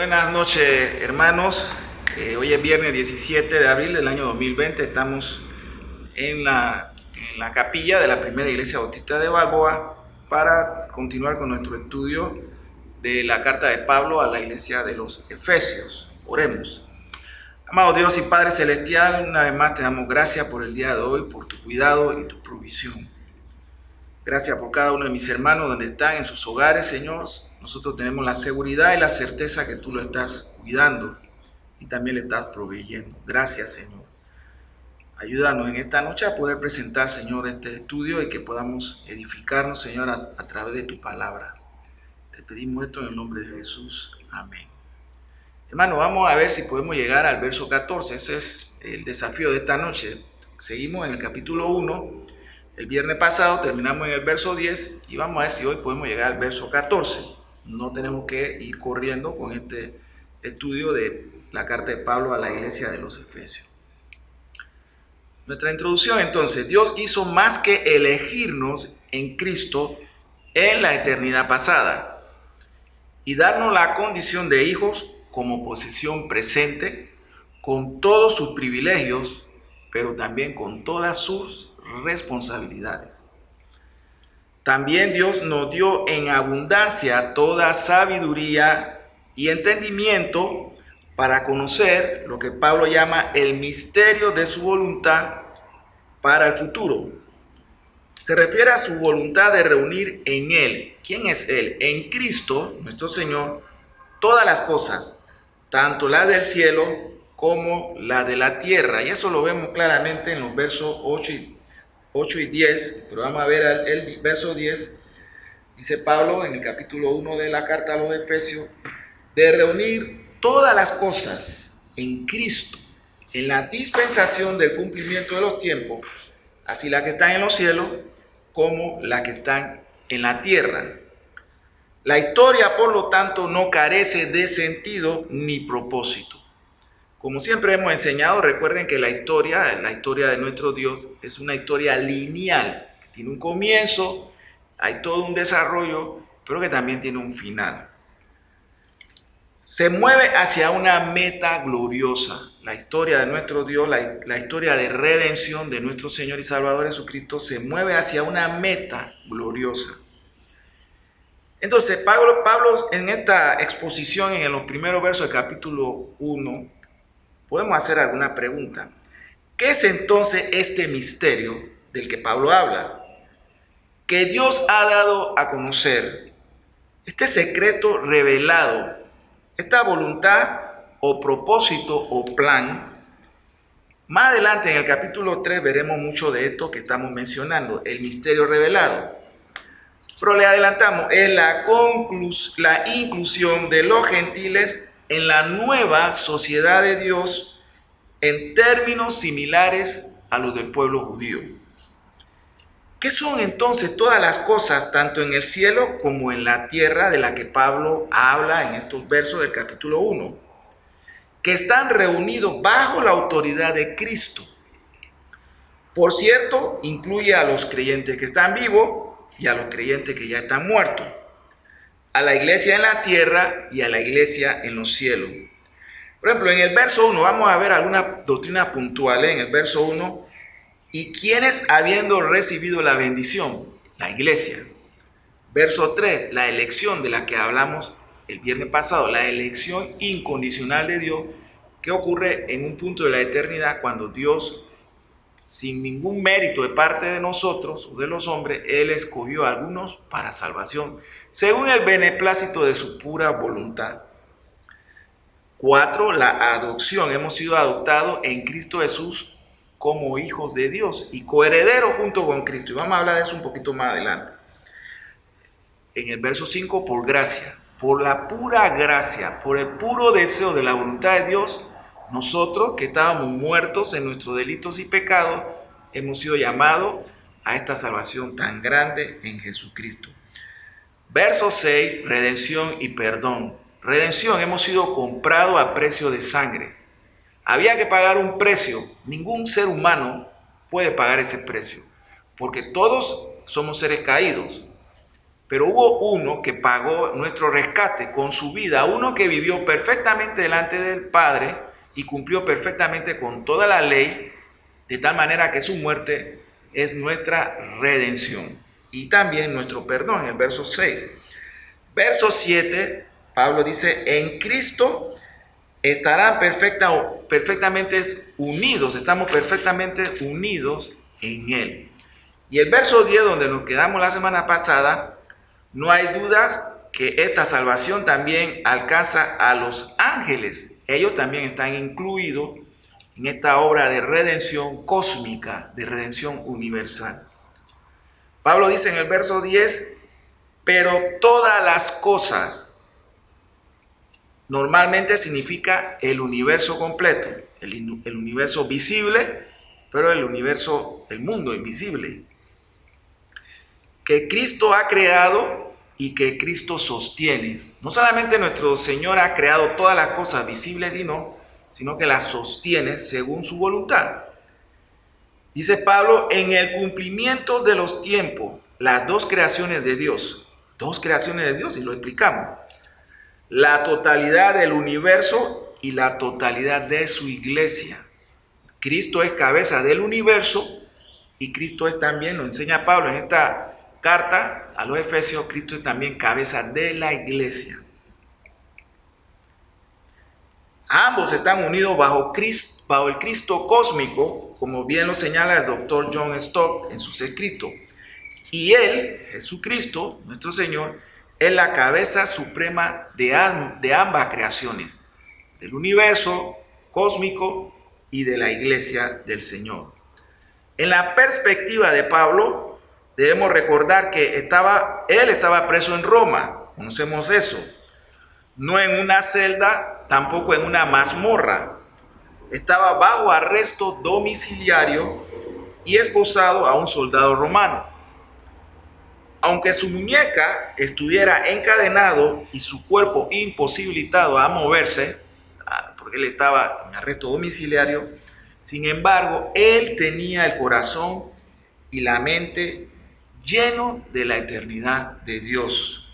Buenas noches, hermanos. Hoy es viernes 17 de abril del año 2020. Estamos en la capilla de la primera iglesia bautista de Balboa para continuar con nuestro estudio de la carta de Pablo a la iglesia de los Efesios. Oremos. Amado Dios y Padre Celestial, una vez más te damos gracias por el día de hoy, por tu cuidado y tu provisión. Gracias por cada uno de mis hermanos donde están en sus hogares, Señor. Nosotros tenemos la seguridad y la certeza que tú lo estás cuidando y también le estás proveyendo. Gracias, Señor. Ayúdanos en esta noche a poder presentar, Señor, este estudio y que podamos edificarnos, Señor, a través de tu palabra. Te pedimos esto en el nombre de Jesús. Amén. Hermano, vamos a ver si podemos llegar al verso 14. Ese es el desafío de esta noche. Seguimos en el capítulo 1. El viernes pasado terminamos en el verso 10 y vamos a ver si hoy podemos llegar al verso 14. No tenemos que ir corriendo con este estudio de la carta de Pablo a la iglesia de los Efesios. Nuestra introducción entonces: Dios hizo más que elegirnos en Cristo en la eternidad pasada y darnos la condición de hijos como posesión presente, con todos sus privilegios, pero también con todas sus responsabilidades. También Dios nos dio en abundancia toda sabiduría y entendimiento para conocer lo que Pablo llama el misterio de su voluntad para el futuro. Se refiere a su voluntad de reunir en Él. ¿Quién es Él? En Cristo, nuestro Señor, todas las cosas, tanto las del cielo como la de la tierra. Y eso lo vemos claramente en los versos 8 y 10, pero vamos a ver el verso 10. Dice Pablo en el capítulo 1 de la carta a los Efesios, de reunir todas las cosas en Cristo, en la dispensación del cumplimiento de los tiempos, así las que están en los cielos como las que están en la tierra. La historia, por lo tanto, no carece de sentido ni propósito. Como siempre hemos enseñado, recuerden que la historia de nuestro Dios es una historia lineal, que tiene un comienzo, hay todo un desarrollo, pero que también tiene un final. Se mueve hacia una meta gloriosa. La historia de nuestro Dios, la historia de redención de nuestro Señor y Salvador Jesucristo, se mueve hacia una meta gloriosa. Entonces, Pablo en esta exposición, en los primeros versos del capítulo 1, podemos hacer alguna pregunta. ¿Qué es entonces este misterio del que Pablo habla? Que Dios ha dado a conocer, este secreto revelado, esta voluntad o propósito o plan. Más adelante en el capítulo 3 veremos mucho de esto que estamos mencionando, el misterio revelado. Pero le adelantamos, es la inclusión de los gentiles en la nueva sociedad de Dios en términos similares a los del pueblo judío. ¿Qué son entonces todas las cosas, tanto en el cielo como en la tierra, de las que Pablo habla en estos versos del capítulo 1? Que están reunidos bajo la autoridad de Cristo. Por cierto, incluye a los creyentes que están vivos y a los creyentes que ya están muertos, a la iglesia en la tierra y a la iglesia en los cielos. Por ejemplo, en el verso 1 vamos a ver algunas doctrinas puntuales. En el verso 1, y quienes habiendo recibido la bendición, la iglesia. Verso 3, la elección de la que hablamos el viernes pasado, la elección incondicional de Dios, que ocurre en un punto de la eternidad cuando Dios, sin ningún mérito de parte de nosotros o de los hombres, Él escogió a algunos para salvación, según el beneplácito de su pura voluntad. 4. La adopción. Hemos sido adoptados en Cristo Jesús como hijos de Dios y coherederos junto con Cristo. Y vamos a hablar de eso un poquito más adelante. En el verso 5, por gracia, por la pura gracia, por el puro deseo de la voluntad de Dios, nosotros que estábamos muertos en nuestros delitos y pecados, hemos sido llamados a esta salvación tan grande en Jesucristo. Verso 6, redención y perdón. Redención, hemos sido comprados a precio de sangre. Había que pagar un precio. Ningún ser humano puede pagar ese precio, porque todos somos seres caídos. Pero hubo uno que pagó nuestro rescate con su vida, uno que vivió perfectamente delante del Padre y cumplió perfectamente con toda la ley, de tal manera que su muerte es nuestra redención y también nuestro perdón, en el verso 6. Verso 7, Pablo dice, en Cristo estarán perfectamente unidos, estamos perfectamente unidos en Él. Y el verso 10, donde nos quedamos la semana pasada, no hay dudas que esta salvación también alcanza a los ángeles. Ellos también están incluidos en esta obra de redención cósmica, de redención universal. Pablo dice en el verso 10, pero todas las cosas, normalmente significa el universo completo, el universo visible, pero el mundo invisible, que Cristo ha creado y que Cristo sostiene. No solamente nuestro Señor ha creado todas las cosas visibles sino que las sostiene según su voluntad. Dice Pablo, en el cumplimiento de los tiempos, las dos creaciones de Dios, y lo explicamos, la totalidad del universo y la totalidad de su iglesia. Cristo es cabeza del universo y Cristo es también, lo enseña Pablo en esta carta a los Efesios, Cristo es también cabeza de la iglesia. Ambos están unidos bajo el Cristo cósmico, como bien lo señala el doctor John Stott en sus escritos. Y Él, Jesucristo, nuestro Señor, es la cabeza suprema de ambas creaciones, del universo cósmico y de la iglesia del Señor. En la perspectiva de Pablo, debemos recordar que él estaba preso en Roma, conocemos eso, no en una celda, tampoco en una mazmorra, estaba bajo arresto domiciliario y esposado a un soldado romano. Aunque su muñeca estuviera encadenado y su cuerpo imposibilitado a moverse, porque él estaba en arresto domiciliario, sin embargo, él tenía el corazón y la mente lleno de la eternidad de Dios.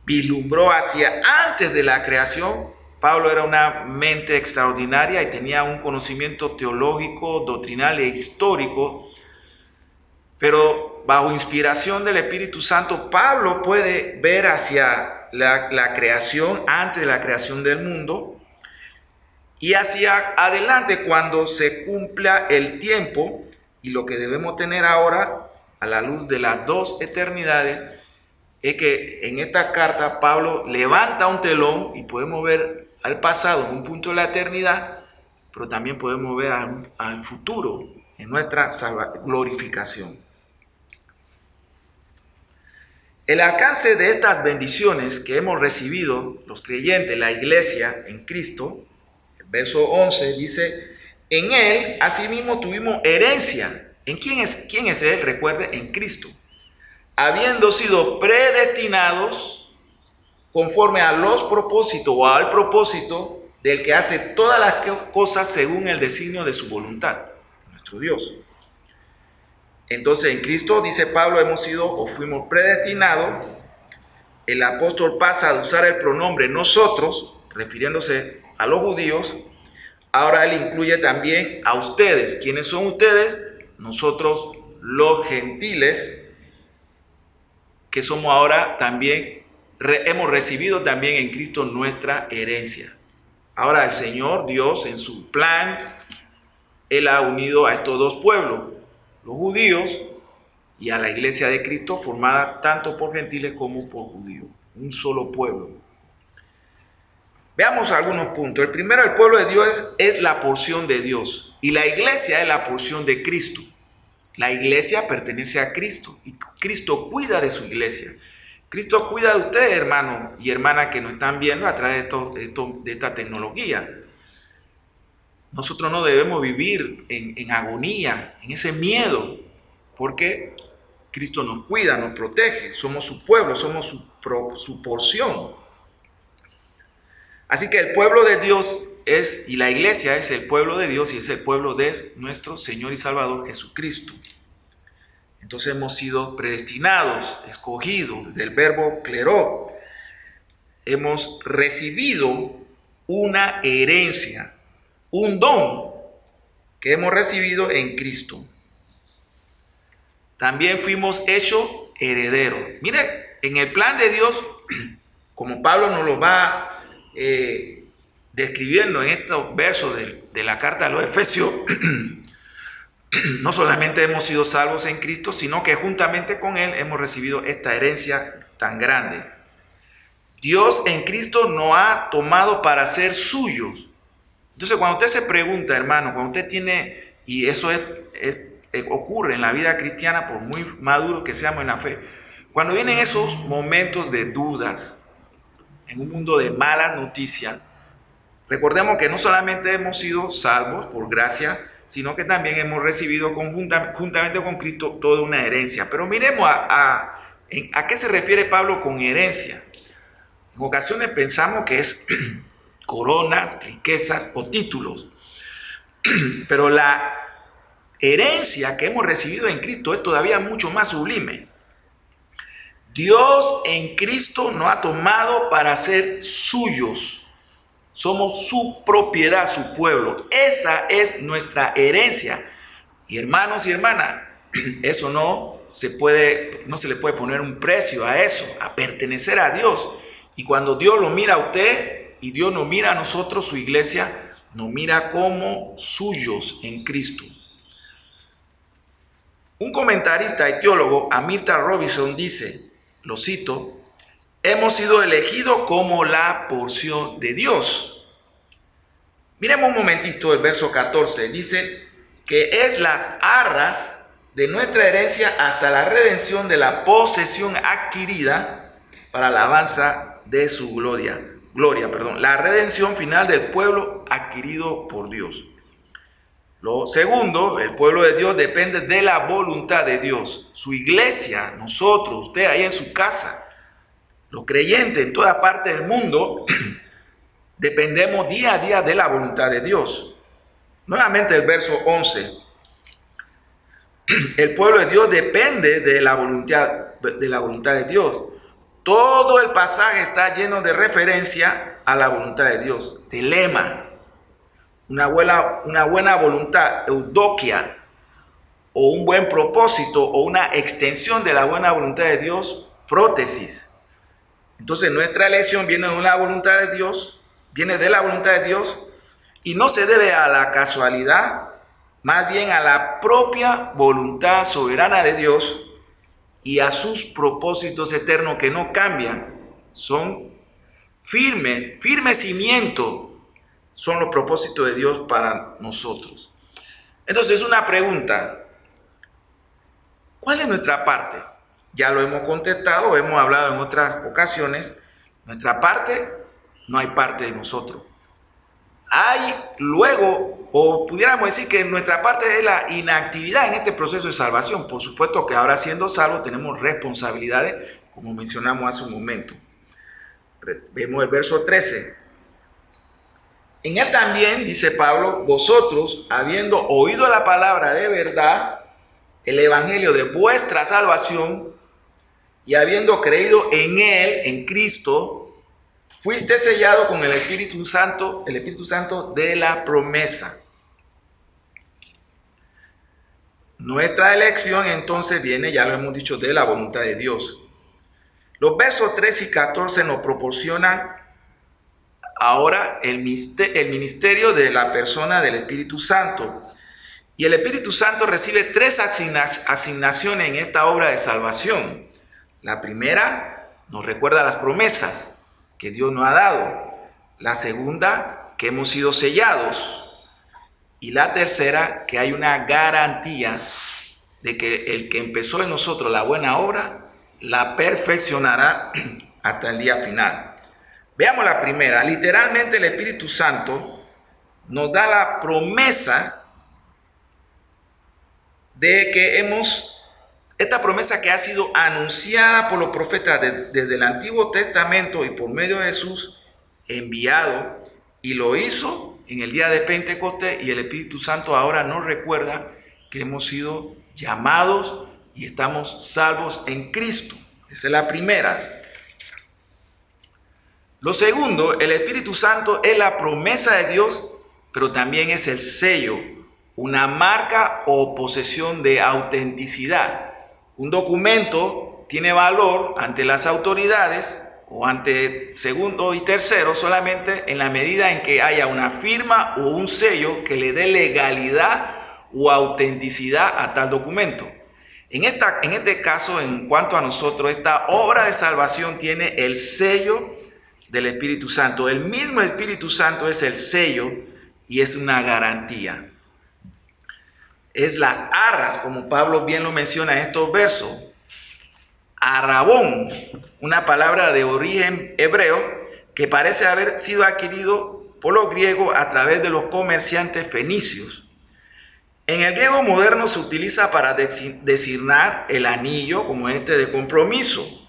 Vislumbró hacia antes de la creación. Pablo era una mente extraordinaria y tenía un conocimiento teológico, doctrinal e histórico, pero bajo inspiración del Espíritu Santo, Pablo puede ver hacia la creación, antes de la creación del mundo, y hacia adelante cuando se cumpla el tiempo, y lo que debemos tener ahora, a la luz de las dos eternidades, es que en esta carta Pablo levanta un telón y podemos ver al pasado en un punto de la eternidad, pero también podemos ver al futuro en nuestra glorificación. El alcance de estas bendiciones que hemos recibido los creyentes, la iglesia en Cristo, el verso 11 dice, en Él asimismo tuvimos herencia. ¿En quién es Él? Recuerde, en Cristo. Habiendo sido predestinados conforme a los propósitos o al propósito del que hace todas las cosas según el designio de su voluntad, nuestro Dios. Entonces en Cristo, dice Pablo, hemos sido o fuimos predestinados. El apóstol pasa a usar el pronombre nosotros, refiriéndose a los judíos. Ahora él incluye también a ustedes. ¿Quiénes son ustedes? Nosotros los gentiles, que somos ahora también, hemos recibido también en Cristo nuestra herencia. Ahora el Señor Dios en su plan, Él ha unido a estos dos pueblos, los judíos y a la iglesia de Cristo, formada tanto por gentiles como por judíos, un solo pueblo. Veamos algunos puntos. El primero, el pueblo de Dios es la porción de Dios y la iglesia es la porción de Cristo. La iglesia pertenece a Cristo y Cristo cuida de su iglesia. Cristo cuida de ustedes, hermanos y hermanas que nos están viendo a través de esta tecnología. Nosotros no debemos vivir en agonía, en ese miedo, porque Cristo nos cuida, nos protege, somos su pueblo, somos su porción. Así que el pueblo de Dios y la iglesia es el pueblo de Dios y es el pueblo de nuestro Señor y Salvador Jesucristo. Entonces hemos sido predestinados, escogidos, del verbo cleró. Hemos recibido una herencia, un don que hemos recibido en Cristo. También fuimos hechos herederos. Mire, en el plan de Dios, como Pablo nos lo va describiendo en estos versos de la carta a los Efesios, no solamente hemos sido salvos en Cristo, sino que juntamente con Él hemos recibido esta herencia tan grande. Dios en Cristo nos ha tomado para ser suyos. Entonces, cuando usted se pregunta, hermano, cuando usted tiene, y eso ocurre en la vida cristiana, por muy maduro que seamos en la fe, cuando vienen esos momentos de dudas, en un mundo de malas noticias, recordemos que no solamente hemos sido salvos por gracia, sino que también hemos recibido juntamente con Cristo toda una herencia. Pero miremos a qué se refiere Pablo con herencia. En ocasiones pensamos que es coronas, riquezas o títulos. Pero la herencia que hemos recibido en Cristo es todavía mucho más sublime. Dios en Cristo nos ha tomado para ser suyos. Somos su propiedad, su pueblo. Esa es nuestra herencia. Y hermanos y hermanas, eso no se le puede poner un precio a eso, a pertenecer a Dios. Y cuando Dios lo mira a usted y Dios nos mira a nosotros, su iglesia, nos mira como suyos en Cristo. Un comentarista y teólogo, Amilcar Robinson, dice, lo cito, hemos sido elegidos como la porción de Dios. Miremos un momentito el verso 14. Dice que es las arras de nuestra herencia hasta la redención de la posesión adquirida para la alabanza de su gloria. La redención final del pueblo adquirido por Dios. Lo segundo, el pueblo de Dios depende de la voluntad de Dios. Su iglesia, nosotros, usted ahí en su casa, los creyentes en toda parte del mundo, dependemos día a día de la voluntad de Dios. Nuevamente el verso 11. El pueblo de Dios depende de la voluntad de Dios. Todo el pasaje está lleno de referencia a la voluntad de Dios, de lema. Una buena voluntad, eudokia, o un buen propósito, o una extensión de la buena voluntad de Dios, prótesis. Entonces nuestra elección viene de la voluntad de Dios, y no se debe a la casualidad, más bien a la propia voluntad soberana de Dios y a sus propósitos eternos que no cambian. Son firme cimiento, son los propósitos de Dios para nosotros. Entonces, una pregunta, ¿cuál es nuestra parte? Ya lo hemos contestado, hemos hablado en otras ocasiones. Nuestra parte, no hay parte de nosotros. Hay luego, o pudiéramos decir que nuestra parte es la inactividad en este proceso de salvación. Por supuesto que ahora siendo salvos tenemos responsabilidades, como mencionamos hace un momento. Vemos el verso 13. En él también, dice Pablo, vosotros, habiendo oído la palabra de verdad, el evangelio de vuestra salvación, y habiendo creído en él, en Cristo, fuiste sellado con el Espíritu Santo de la promesa. Nuestra elección entonces viene, ya lo hemos dicho, de la voluntad de Dios. Los versos 13 y 14 nos proporcionan ahora el ministerio de la persona del Espíritu Santo. Y el Espíritu Santo recibe 3 asignaciones en esta obra de salvación. La primera nos recuerda las promesas que Dios nos ha dado. La segunda, que hemos sido sellados. Y la tercera, que hay una garantía de que el que empezó en nosotros la buena obra, la perfeccionará hasta el día final. Veamos la primera. Literalmente el Espíritu Santo nos da la promesa de que esta promesa que ha sido anunciada por los profetas desde el Antiguo Testamento y por medio de Jesús enviado, y lo hizo en el día de Pentecostés, y el Espíritu Santo ahora nos recuerda que hemos sido llamados y estamos salvos en Cristo. Esa es la primera. Lo segundo, el Espíritu Santo es la promesa de Dios, pero también es el sello, una marca o posesión de autenticidad. Un documento tiene valor ante las autoridades o ante segundo y tercero solamente en la medida en que haya una firma o un sello que le dé legalidad o autenticidad a tal documento. En este caso, en cuanto a nosotros, esta obra de salvación tiene el sello del Espíritu Santo. El mismo Espíritu Santo es el sello y es una garantía. Es las arras, como Pablo bien lo menciona en estos versos. Arrabón, una palabra de origen hebreo que parece haber sido adquirido por los griegos a través de los comerciantes fenicios. En el griego moderno se utiliza para designar el anillo como este de compromiso,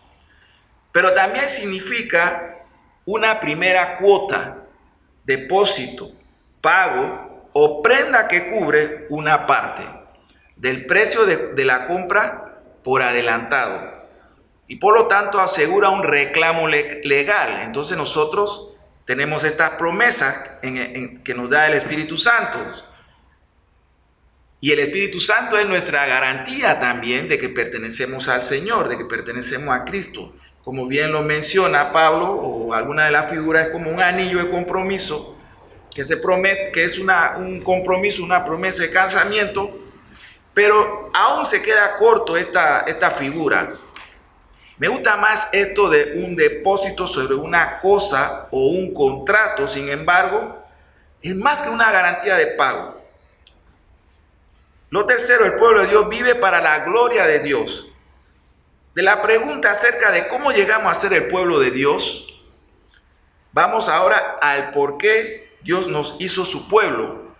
pero también significa una primera cuota, depósito, pago o prenda que cubre una parte del precio de la compra por adelantado y por lo tanto asegura un reclamo legal. Entonces nosotros tenemos estas promesas que nos da el Espíritu Santo. Y el Espíritu Santo es nuestra garantía también de que pertenecemos al Señor, de que pertenecemos a Cristo. Como bien lo menciona Pablo, o alguna de las figuras, es como un anillo de compromiso que se promete, que es un compromiso, una promesa de casamiento, pero aún se queda corto esta figura. Me gusta más esto de un depósito sobre una cosa o un contrato. Sin embargo, es más que una garantía de pago. Lo tercero, el pueblo de Dios vive para la gloria de Dios. De la pregunta acerca de cómo llegamos a ser el pueblo de Dios, vamos ahora al por qué Dios nos hizo su pueblo.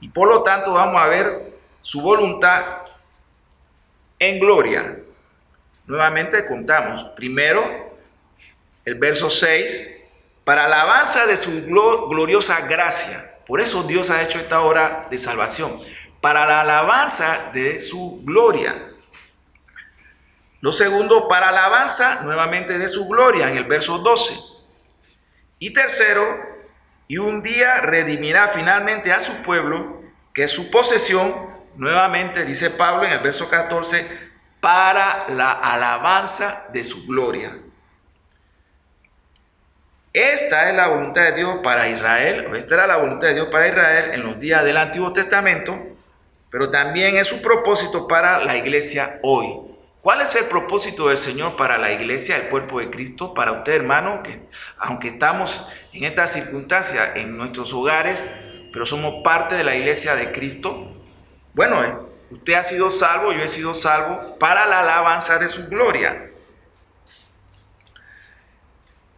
Y por lo tanto vamos a ver su voluntad en gloria. Nuevamente contamos. Primero, el verso 6, para alabanza de su gloriosa gracia. Por eso Dios ha hecho esta obra de salvación. Para la alabanza de su gloria. Lo segundo, para alabanza nuevamente de su gloria en el verso 12. Y tercero, y un día redimirá finalmente a su pueblo, que es su posesión, nuevamente dice Pablo en el verso 14, para la alabanza de su gloria. Esta es la voluntad de Dios para Israel, o esta era la voluntad de Dios para Israel en los días del Antiguo Testamento, pero también es su propósito para la iglesia hoy. ¿Cuál es el propósito del Señor para la iglesia, el cuerpo de Cristo? Para usted, hermano, que aunque estamos en esta circunstancia en nuestros hogares, pero somos parte de la iglesia de Cristo. Bueno, usted ha sido salvo, yo he sido salvo para la alabanza de su gloria.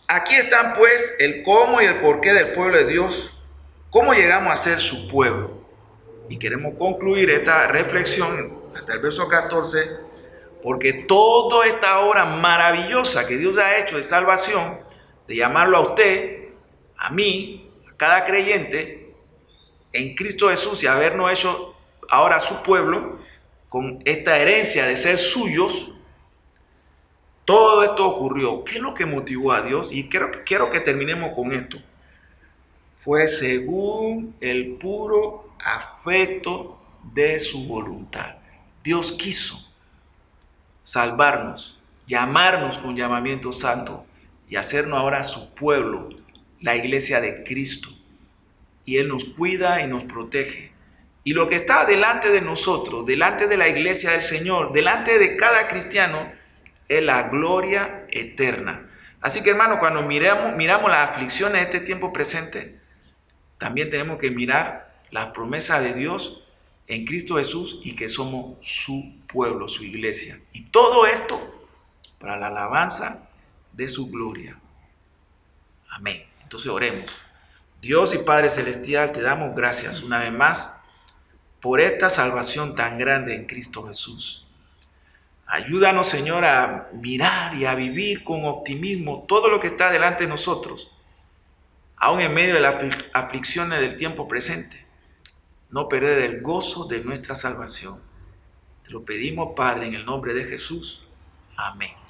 Aquí están pues el cómo y el porqué del pueblo de Dios, cómo llegamos a ser su pueblo. Y queremos concluir esta reflexión hasta el verso 14, porque toda esta obra maravillosa que Dios ha hecho de salvación, de llamarlo a usted, a mí, a cada creyente, en Cristo Jesús y habernos hecho ahora su pueblo, con esta herencia de ser suyos, todo esto ocurrió. ¿Qué es lo que motivó a Dios? Y quiero que terminemos con esto. Fue según el puro afecto de su voluntad. Dios quiso salvarnos, llamarnos con llamamiento santo y hacernos ahora su pueblo, la iglesia de Cristo. Y Él nos cuida y nos protege. Y lo que está delante de nosotros, delante de la iglesia del Señor, delante de cada cristiano, es la gloria eterna. Así que, hermano, cuando miramos las aflicciones de este tiempo presente, también tenemos que mirar las promesas de Dios en Cristo Jesús y que somos su pueblo, su iglesia. Y todo esto para la alabanza de su gloria. Amén. Entonces oremos. Dios y Padre Celestial, te damos gracias una vez más por esta salvación tan grande en Cristo Jesús. Ayúdanos, Señor, a mirar y a vivir con optimismo todo lo que está delante de nosotros, aún en medio de las aflicciones del tiempo presente. No perder el gozo de nuestra salvación. Te lo pedimos, Padre, en el nombre de Jesús. Amén.